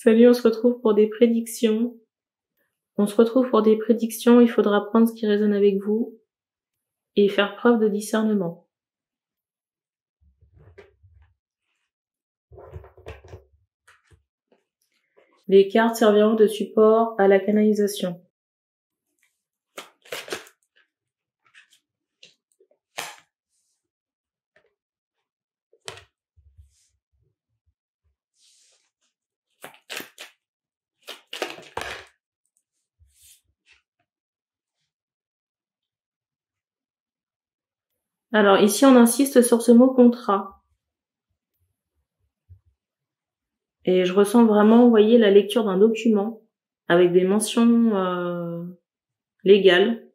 Salut, on se retrouve pour des prédictions. On se retrouve pour des prédictions, il faudra prendre ce qui résonne avec vous et faire preuve de discernement. Les cartes serviront de support à la canalisation. Alors ici, on insiste sur ce mot contrat. Et je ressens vraiment, vous voyez, la lecture d'un document avec des mentions légales.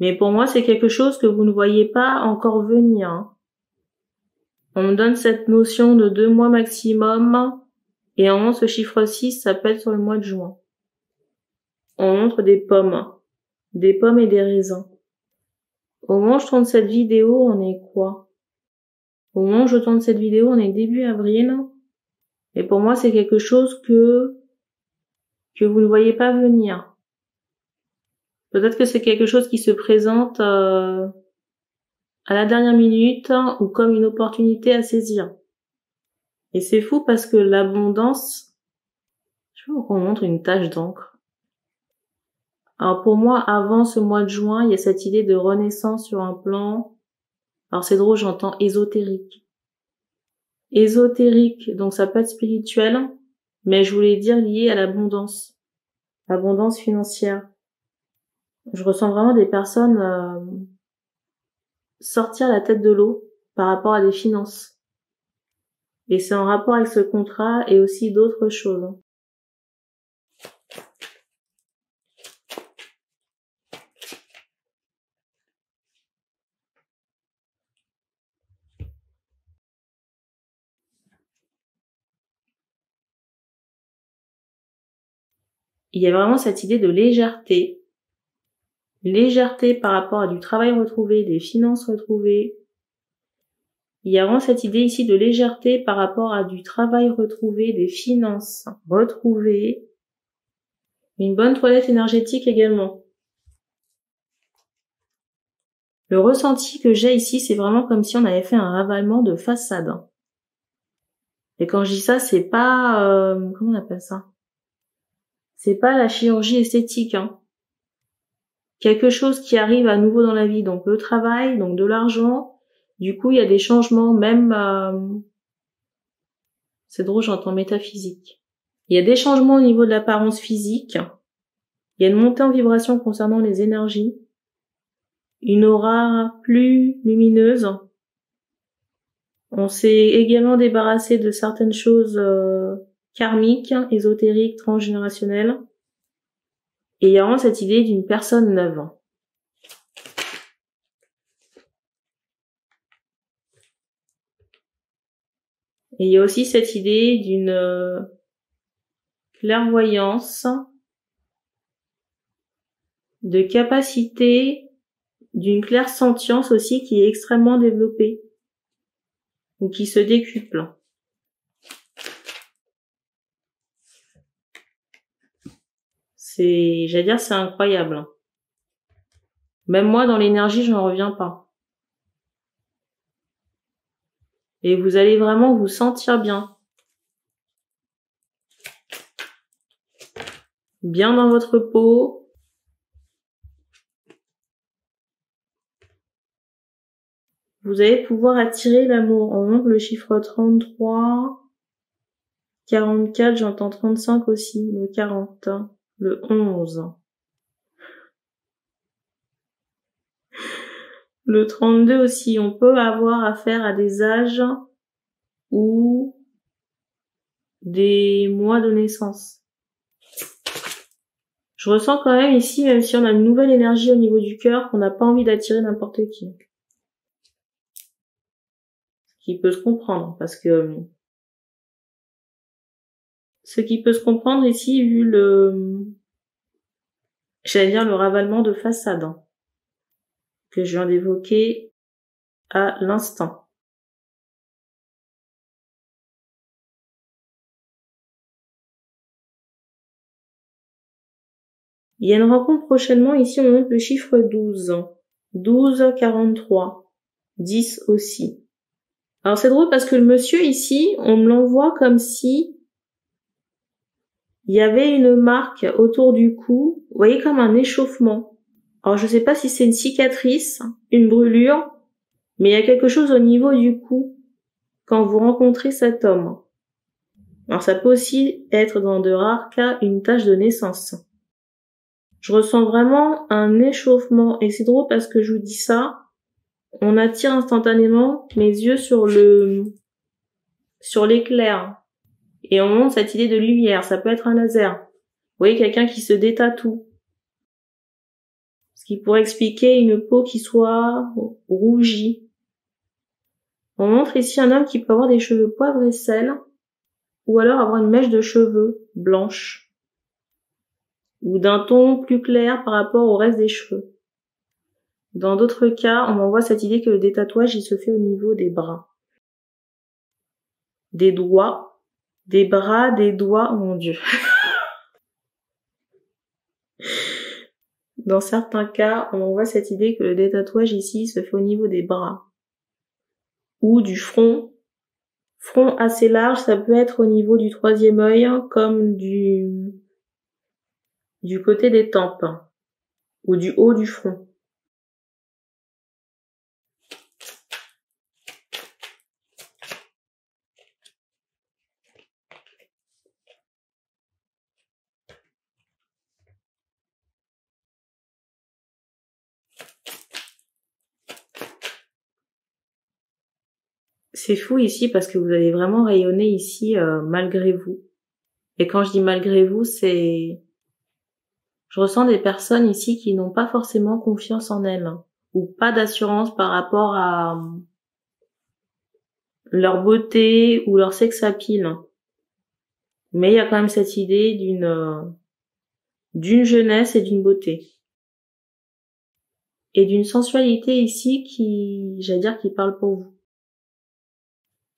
Mais pour moi, c'est quelque chose que vous ne voyez pas encore venir. On me donne cette notion de 2 mois maximum. Et en moment, ce chiffre 6 s'appelle sur le mois de juin. On montre des pommes et des raisins. Au moment où je tourne cette vidéo, on est quoi? Au moment où je tourne cette vidéo, on est début avril. Et pour moi, c'est quelque chose que vous ne voyez pas venir. Peut-être que c'est quelque chose qui se présente à la dernière minute ou comme une opportunité à saisir. Et c'est fou parce que l'abondance, je veux qu'on montre une tache d'encre. Alors pour moi, avant ce mois de juin, il y a cette idée de renaissance sur un plan. Alors c'est drôle, j'entends ésotérique. Ésotérique, donc ça peut être spirituel, mais je voulais dire lié à l'abondance. L'abondance financière. Je ressens vraiment des personnes sortir la tête de l'eau par rapport à des finances. Et c'est en rapport avec ce contrat et aussi d'autres choses. Il y a vraiment cette idée de légèreté. Légèreté par rapport à du travail retrouvé, des finances retrouvées. Il y a vraiment cette idée ici de légèreté par rapport à du travail retrouvé, des finances retrouvées. Une bonne toilette énergétique également. Le ressenti que j'ai ici, c'est vraiment comme si on avait fait un ravalement de façade. Et quand je dis ça, c'est pas... comment on appelle ça? C'est pas la chirurgie esthétique, hein. Quelque chose qui arrive à nouveau dans la vie, donc le travail, donc de l'argent. Du coup, il y a des changements, même... c'est drôle, j'entends métaphysique. Il y a des changements au niveau de l'apparence physique. Il y a une montée en vibration concernant les énergies. Une aura plus lumineuse. On s'est également débarrassé de certaines choses karmiques, ésotériques, transgénérationnelles. Et il y a vraiment cette idée d'une personne neuve. Et il y a aussi cette idée d'une clairvoyance, de capacité, d'une clairsentience aussi qui est extrêmement développée ou qui se décuple. J'allais dire, c'est incroyable. Même moi, dans l'énergie, je n'en reviens pas. Et vous allez vraiment vous sentir bien. Bien dans votre peau. Vous allez pouvoir attirer l'amour. On montre le chiffre 33, 44, j'entends 35 aussi, le 40, le 11. Le 32 aussi, on peut avoir affaire à des âges ou des mois de naissance. Je ressens quand même ici, même si on a une nouvelle énergie au niveau du cœur, qu'on n'a pas envie d'attirer n'importe qui. Ce qui peut se comprendre, parce que ce qui peut se comprendre ici, vu j'allais dire le ravalement de façade que je viens d'évoquer à l'instant. Il y a une rencontre prochainement, ici on montre le chiffre 12. 12, 43. 10 aussi. Alors c'est drôle parce que le monsieur ici, on me l'envoie comme si il y avait une marque autour du cou, vous voyez, comme un échauffement. Alors je sais pas si c'est une cicatrice, une brûlure, mais il y a quelque chose au niveau du cou quand vous rencontrez cet homme. Alors ça peut aussi être dans de rares cas une tache de naissance. Je ressens vraiment un échauffement et c'est drôle parce que je vous dis ça, on attire instantanément mes yeux sur l'éclair et on monte cette idée de lumière, ça peut être un laser. Vous voyez quelqu'un qui se détatoue. Ce qui pourrait expliquer une peau qui soit rougie. On montre ici un homme qui peut avoir des cheveux poivre et sel ou alors avoir une mèche de cheveux blanche ou d'un ton plus clair par rapport au reste des cheveux. Dans d'autres cas, on m'envoie cette idée que le détatouage, il se fait au niveau des bras, des doigts, des bras, des doigts, oh mon Dieu. Dans certains cas, on m'envoie cette idée que le détatouage ici se fait au niveau des bras ou du front. Front assez large, ça peut être au niveau du troisième œil, comme du côté des tempes ou du haut du front. C'est fou ici parce que vous avez vraiment rayonné ici malgré vous. Et quand je dis malgré vous, je ressens des personnes ici qui n'ont pas forcément confiance en elles ou pas d'assurance par rapport à leur beauté ou leur sex appeal. Mais il y a quand même cette idée d'une jeunesse et d'une beauté. Et d'une sensualité ici qui parle pour vous.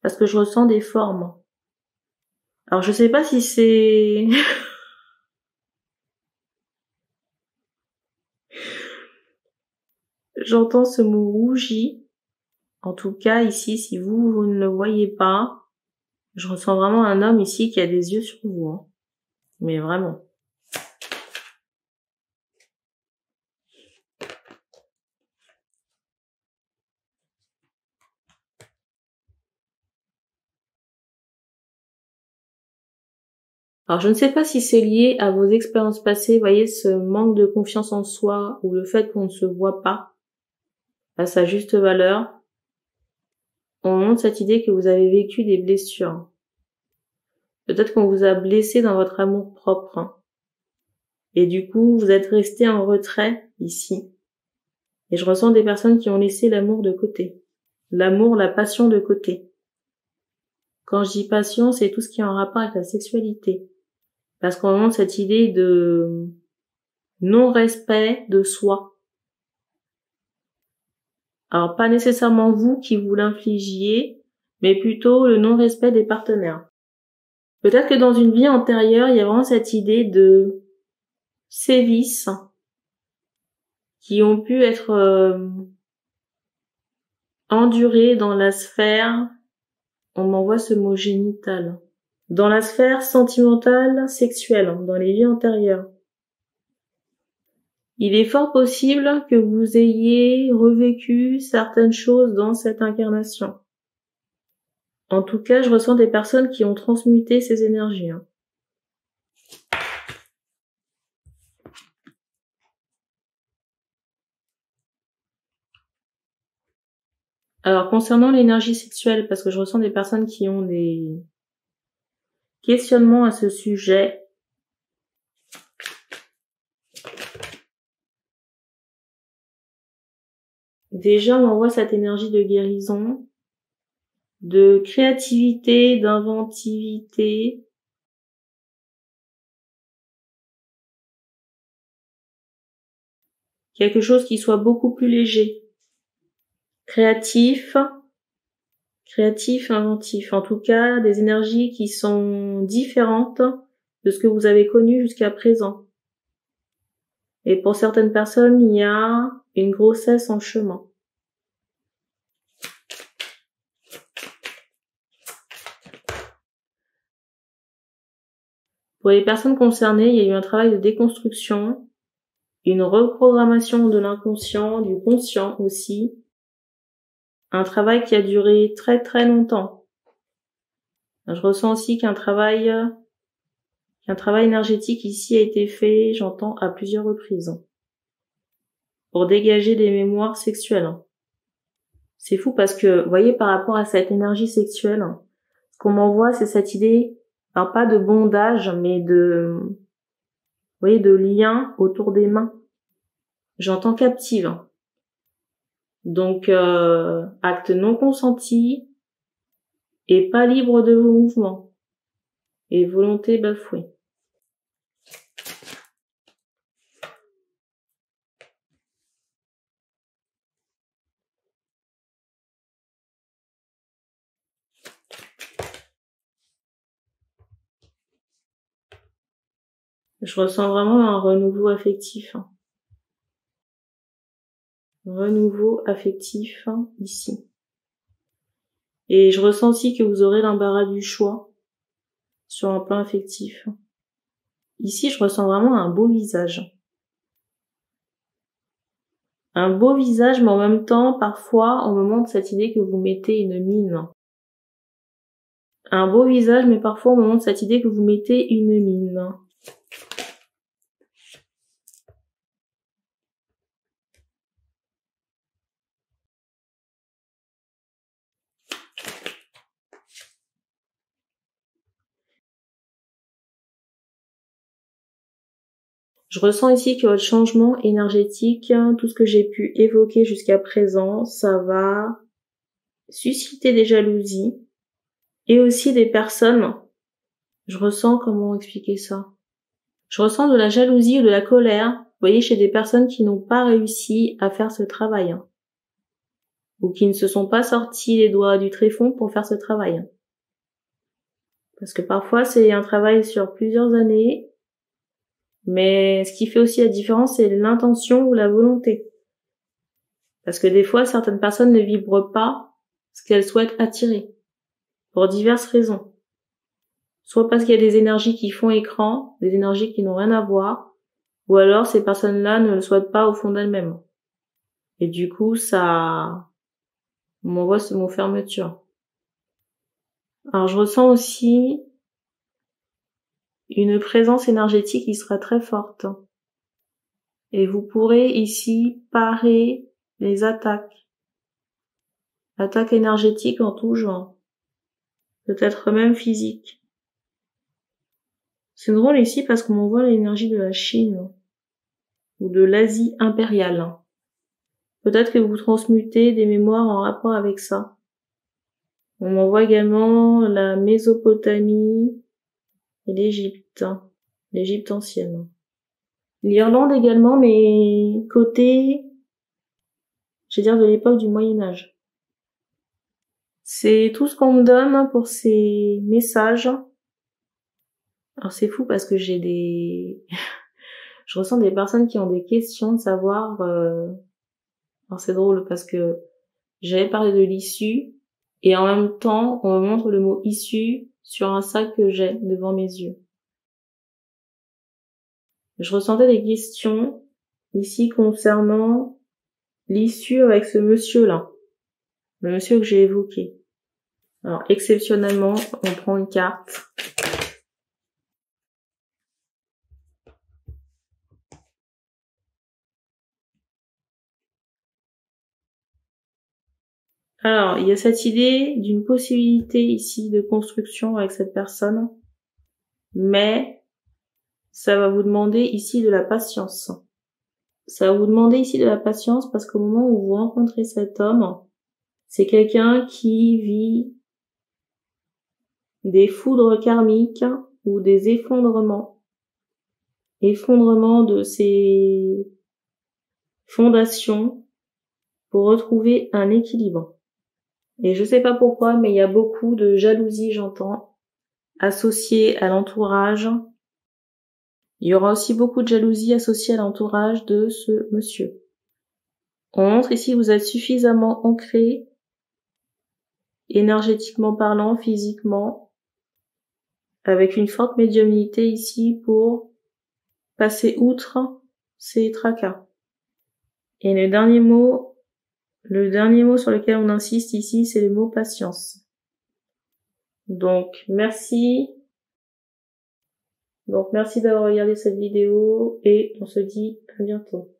Parce que je ressens des formes. Alors je sais pas si c'est... J'entends ce mot rougi. En tout cas, ici, si vous ne le voyez pas, je ressens vraiment un homme ici qui a des yeux sur vous. Hein. Mais vraiment. Alors je ne sais pas si c'est lié à vos expériences passées, vous voyez, ce manque de confiance en soi ou le fait qu'on ne se voit pas à sa juste valeur. On montre cette idée que vous avez vécu des blessures. Peut-être qu'on vous a blessé dans votre amour propre. Et du coup, vous êtes resté en retrait ici. Et je ressens des personnes qui ont laissé l'amour de côté. L'amour, la passion de côté. Quand je dis passion, c'est tout ce qui est en rapport avec la sexualité. Parce qu'on montre cette idée de non-respect de soi. Alors, pas nécessairement vous qui vous l'infligiez, mais plutôt le non-respect des partenaires. Peut-être que dans une vie antérieure, il y a vraiment cette idée de sévices qui ont pu être endurés dans la sphère, on m'envoie ce mot génital, dans la sphère sentimentale, sexuelle, dans les vies antérieures. Il est fort possible que vous ayez revécu certaines choses dans cette incarnation. En tout cas, je ressens des personnes qui ont transmuté ces énergies. Alors, concernant l'énergie sexuelle, parce que je ressens des personnes qui ont des questionnements à ce sujet, déjà, on voit cette énergie de guérison, de créativité, d'inventivité. Quelque chose qui soit beaucoup plus léger. Créatif, inventif. En tout cas, des énergies qui sont différentes de ce que vous avez connu jusqu'à présent. Et pour certaines personnes, il y a une grossesse en chemin. Pour les personnes concernées, il y a eu un travail de déconstruction, une reprogrammation de l'inconscient, du conscient aussi. Un travail qui a duré très très longtemps. Je ressens aussi qu'un travail énergétique ici a été fait, j'entends, à plusieurs reprises. Pour dégager des mémoires sexuelles. C'est fou parce que, vous voyez, par rapport à cette énergie sexuelle, ce qu'on m'envoie, c'est cette idée, alors pas de bondage, mais vous voyez, de lien autour des mains. J'entends captive. Donc, acte non consenti et pas libre de vos mouvements. Et volonté bafouée. Je ressens vraiment un renouveau affectif. Renouveau affectif ici. Et je ressens aussi que vous aurez l'embarras du choix sur un plan affectif. Ici, je ressens vraiment un beau visage. Un beau visage, mais en même temps, parfois, on me montre cette idée que vous mettez une mine. Un beau visage, mais parfois, on me montre cette idée que vous mettez une mine. Je ressens ici que votre changement énergétique, tout ce que j'ai pu évoquer jusqu'à présent, ça va susciter des jalousies et aussi des personnes. Je ressens, comment expliquer ça? Je ressens de la jalousie ou de la colère, vous voyez, chez des personnes qui n'ont pas réussi à faire ce travail. Ou qui ne se sont pas sortis les doigts du tréfonds pour faire ce travail. Parce que parfois, c'est un travail sur plusieurs années, mais ce qui fait aussi la différence, c'est l'intention ou la volonté. Parce que des fois, certaines personnes ne vibrent pas ce qu'elles souhaitent attirer, pour diverses raisons. Soit parce qu'il y a des énergies qui font écran, des énergies qui n'ont rien à voir, ou alors ces personnes-là ne le souhaitent pas au fond d'elles-mêmes. Et du coup, on m'envoie ce mot fermeture. Alors je ressens aussi une présence énergétique qui sera très forte. Et vous pourrez ici parer les attaques. Attaques énergétiques en tout genre. Peut-être même physiques. C'est drôle ici parce qu'on m'envoie l'énergie de la Chine. Ou de l'Asie impériale. Peut-être que vous transmutez des mémoires en rapport avec ça. On m'envoie également la Mésopotamie et l'Égypte ancienne. L'Irlande également, mais côté, je vais dire de l'époque du Moyen-Âge. C'est tout ce qu'on me donne pour ces messages. Alors c'est fou parce que je ressens des personnes qui ont des questions de savoir, alors c'est drôle parce que j'avais parlé de l'issue, et en même temps, on me montre le mot issue sur un sac que j'ai devant mes yeux. Je ressentais des questions ici concernant l'issue avec ce monsieur-là. Le monsieur que j'ai évoqué. Alors, exceptionnellement, on prend une carte. Alors, il y a cette idée d'une possibilité ici de construction avec cette personne, mais ça va vous demander ici de la patience. Ça va vous demander ici de la patience parce qu'au moment où vous rencontrez cet homme, c'est quelqu'un qui vit des foudres karmiques ou des effondrements de ses fondations pour retrouver un équilibre. Et je sais pas pourquoi, mais il y a beaucoup de jalousie, j'entends, associée à l'entourage. Il y aura aussi beaucoup de jalousie associée à l'entourage de ce monsieur. On montre ici que vous êtes suffisamment ancré, énergétiquement parlant, physiquement, avec une forte médiumnité ici pour passer outre ces tracas. Et le dernier mot sur lequel on insiste ici, c'est le mot patience. Donc, merci d'avoir regardé cette vidéo et on se dit à bientôt.